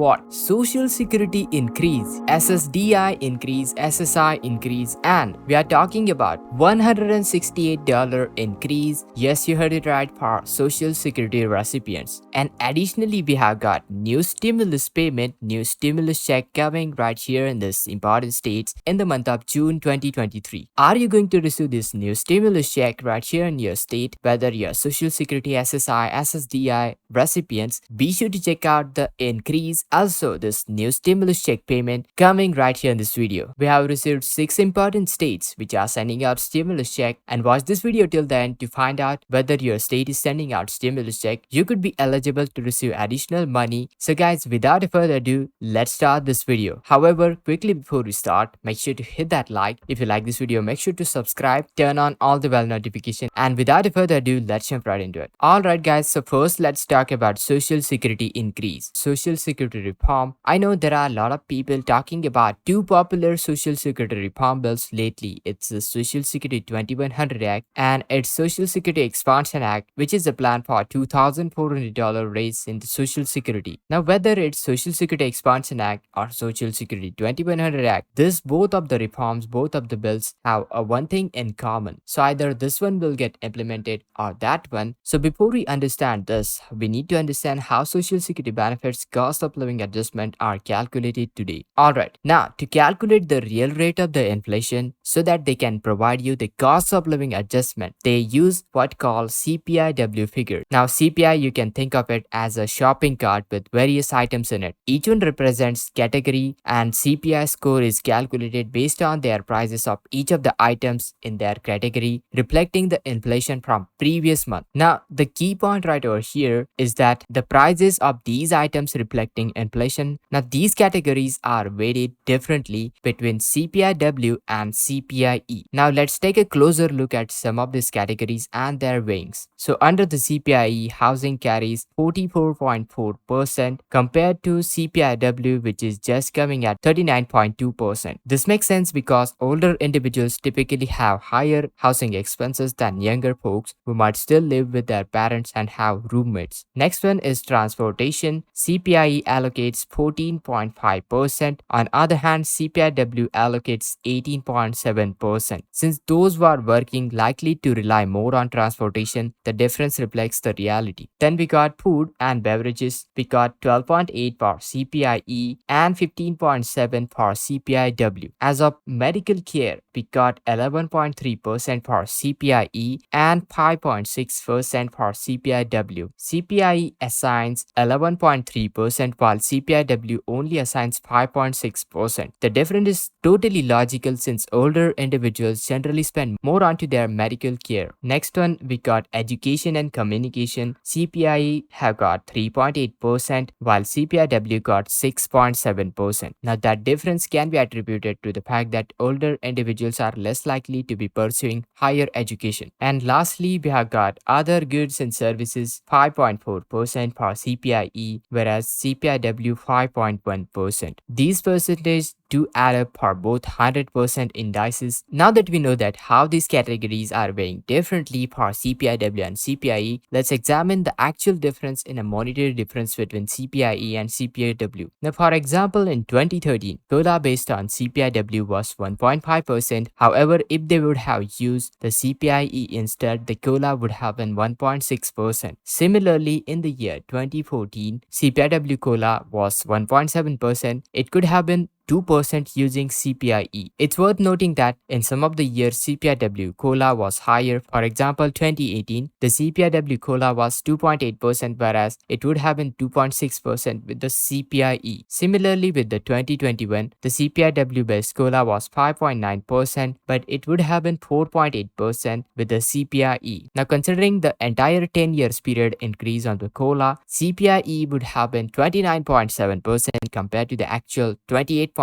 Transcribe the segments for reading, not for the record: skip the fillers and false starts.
what? Social Security increase, SSDI increase, SSI increase, and we are talking about $168 increase. Yes, you heard it right, for Social Security recipients. And additionally, we have got new stimulus payment, new stimulus check coming right here in this important states in the month of June 2023. Are you going to receive this new stimulus check right here in your state? Whether you're Social Security, SSI, SSDI recipients, be sure to check out the increase. Also, this new stimulus check payment coming right here in this video. We have received 6 important states which are sending out stimulus check, and watch this video till the end to find out whether your state is sending out stimulus check. You could be eligible to receive additional money. So guys, without further ado, let's start this video. However, quickly before we start, make sure to hit that like. If you like this video, make sure to subscribe, turn on all the bell notification, and without further ado, let's jump right into it. Alright guys, so first let's talk about Social Security increase, Social Security reform. I know there are a lot of people talking about two popular Social Security reform bills lately. It's the Social Security 2100 Act and its Social Security Expansion Act, which is a plan for $2,400 raise in the Social Security. Now, whether it's Social Security Expansion Act or Social Security 2100 Act, both of the reforms, both of the bills have a one thing in common. So either this one will get implemented or that one. So before we understand this, we need to understand how Social Security benefits cost of living adjustment are calculated today. Alright, now to calculate the real rate of the inflation so that they can provide you the cost of living adjustment, they use what called CPIW figure. Now CPI, you can think of it as a shopping cart with various items in it. Each one represents category, and CPI score is calculated based on their prices of each of the items in their category, reflecting the inflation from previous month. Now the key point right over here is that the prices of these items reflecting inflation. Now these categories are weighted differently between CPIW and CPIE. Now let's take a closer look at some of these categories and their weighings. So under the CPIE, housing carries 44.4% compared to CPIW, which is just coming at 39.2%. This makes sense because older individuals typically have higher housing expenses than younger folks who might still live with their parents and have roommates. Next one is transportation. CPIE allocates 14.5%. On other hand, CPIW allocates 18.7%. Since those who are working likely to rely more on transportation, the difference reflects the reality. Then we got food and beverages. We got 12.8 for CPIE and 15.7 for CPIW. As of medical care, we got 11.3% for CPIE and 5.6% for CPIW. CPIE assigns 11.3% while CPIW only assigns 5.6%. The difference is totally logical since older individuals generally spend more onto their medical care. Next one, we got education and communication. CPIE have got 3.8% while CPIW got 6.7%. Now that difference can be attributed to the fact that older individuals are less likely to be pursuing higher education. And lastly, we have got other goods and services, 5.4% for CPIE whereas CPIW 5.1%. These percentages do add up for both 100% indices. Now that we know that how these categories are weighing differently for CPIW and CPIE, let's examine the actual difference in a monetary difference between CPIE and CPIW. Now for example, in 2013, COLA based on CPIW was 1.5%. However, if they would have used the CPIE instead, the COLA would have been 1.6%. Similarly, in the year 2014, CPIW COLA was 1.7%. It could have been 2% using CPIE. It's worth noting that in some of the years CPIW COLA was higher. For example, 2018, the CPIW COLA was 2.8% whereas it would have been 2.6% with the CPIE. Similarly, with the 2021, the CPIW based COLA was 5.9% but it would have been 4.8% with the CPIE. Now considering the entire 10 years period increase on the COLA, CPIE would have been 29.7% compared to the actual 28.6%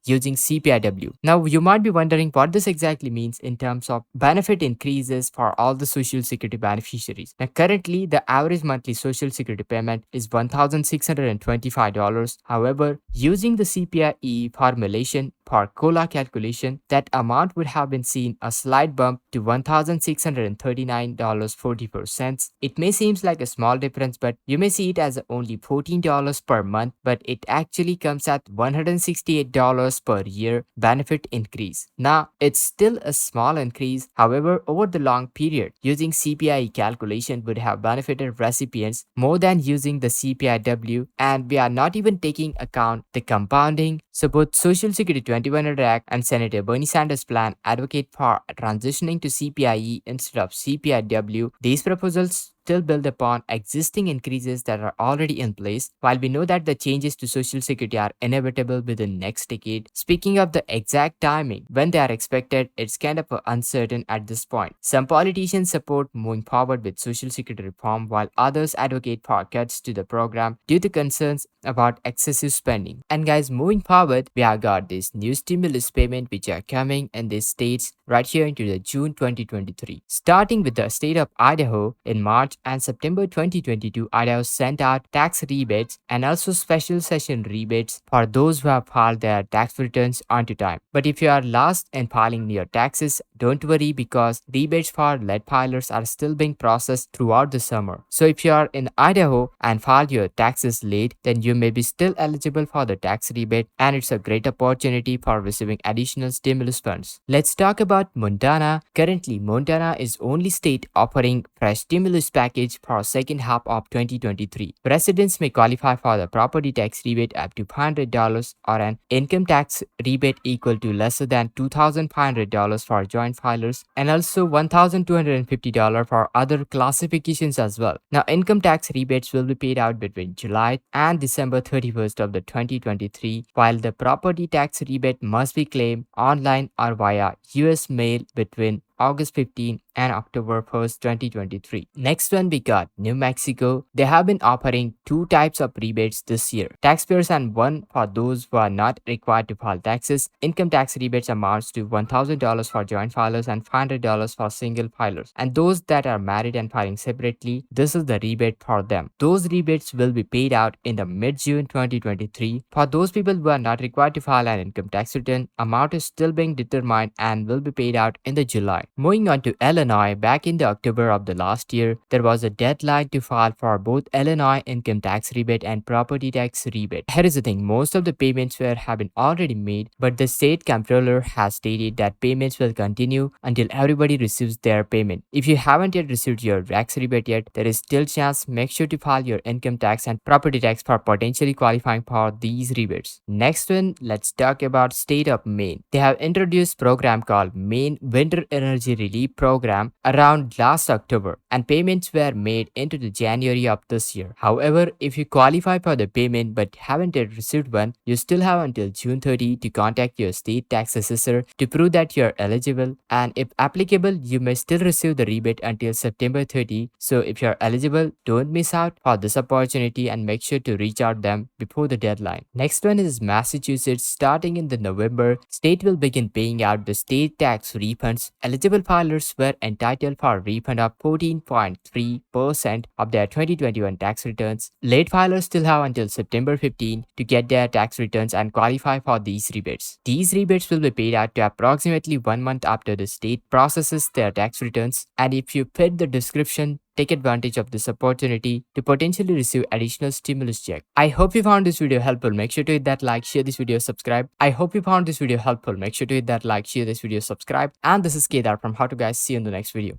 using CPIW. Now, you might be wondering what this exactly means in terms of benefit increases for all the Social Security beneficiaries. Now, currently, the average monthly Social Security payment is $1,625. However, using the CPIE formulation for COLA calculation, that amount would have been seen a slight bump to $1,639.44. It may seem like a small difference, but you may see it as only $14 per month, but it actually comes at $168 per year benefit increase. Now, it's still a small increase. However, over the long period, using CPI calculation would have benefited recipients more than using the CPIW, and we are not even taking account the compounding. So both Social Security 2100 Act and Senator Bernie Sanders' plan advocate for transitioning to CPIE instead of CPIW. These proposals still build upon existing increases that are already in place, while we know that the changes to Social Security are inevitable within next decade. Speaking of the exact timing when they are expected, it's kind of uncertain at this point. Some politicians support moving forward with Social Security reform, while others advocate for cuts to the program due to concerns about excessive spending. And guys, moving forward, we have got this new stimulus payment which are coming in these states right here into the June 2023. Starting with the state of Idaho in March and September 2022, Idaho sent out tax rebates and also special session rebates for those who have filed their tax returns on time. But if you are last in filing your taxes, don't worry, because rebates for late filers are still being processed throughout the summer. So if you are in Idaho and filed your taxes late, then you may be still eligible for the tax rebate, and it's a great opportunity for receiving additional stimulus funds. Let's talk about Montana. Currently, Montana is only state offering fresh stimulus package for second half of 2023. Residents may qualify for the property tax rebate up to $500 or an income tax rebate equal to lesser than $2,500 for joint filers, and also $1,250 for other classifications as well. Now, income tax rebates will be paid out between July and December 31st of the 2023, while the property tax rebate must be claimed online or via US mail between August 15 and October 1st, 2023. Next one, we got New Mexico. They have been offering two types of rebates this year. Taxpayers and one for those who are not required to file taxes. Income tax rebates amounts to $1,000 for joint filers and $500 for single filers. And those that are married and filing separately, this is the rebate for them. Those rebates will be paid out in the mid-June 2023. For those people who are not required to file an income tax return, amount is still being determined and will be paid out in the July. Moving on to Illinois, back in the October of the last year, there was a deadline to file for both Illinois income tax rebate and property tax rebate. Here is the thing, most of the payments have been already made, but the state comptroller has stated that payments will continue until everybody receives their payment. If you haven't yet received your tax rebate yet, there is still chance. Make sure to file your income tax and property tax for potentially qualifying for these rebates. Next one, let's talk about state of Maine. They have introduced program called Maine Winter Energy Relief Program around last October, and payments were made into the January of this year. However, if you qualify for the payment but haven't yet received one, you still have until June 30 to contact your state tax assessor to prove that you're eligible, and if applicable, you may still receive the rebate until September 30. So if you're eligible, don't miss out for this opportunity and make sure to reach out them before the deadline. Next one is Massachusetts. Starting in the November, state will begin paying out the state tax refunds. Eligible filers were entitled for a refund of 14.3% of their 2021 tax returns. Late filers still have until September 15 to get their tax returns and qualify for these rebates. These rebates will be paid out to approximately 1 month after the state processes their tax returns, and if you fit the description, take advantage of this opportunity to potentially receive additional stimulus check. I hope you found this video helpful. Make sure to hit that like, share this video, subscribe. I hope you found this video helpful. Make sure to hit that like, share this video, subscribe. And this is Kedar from How to Guys. See you in the next video.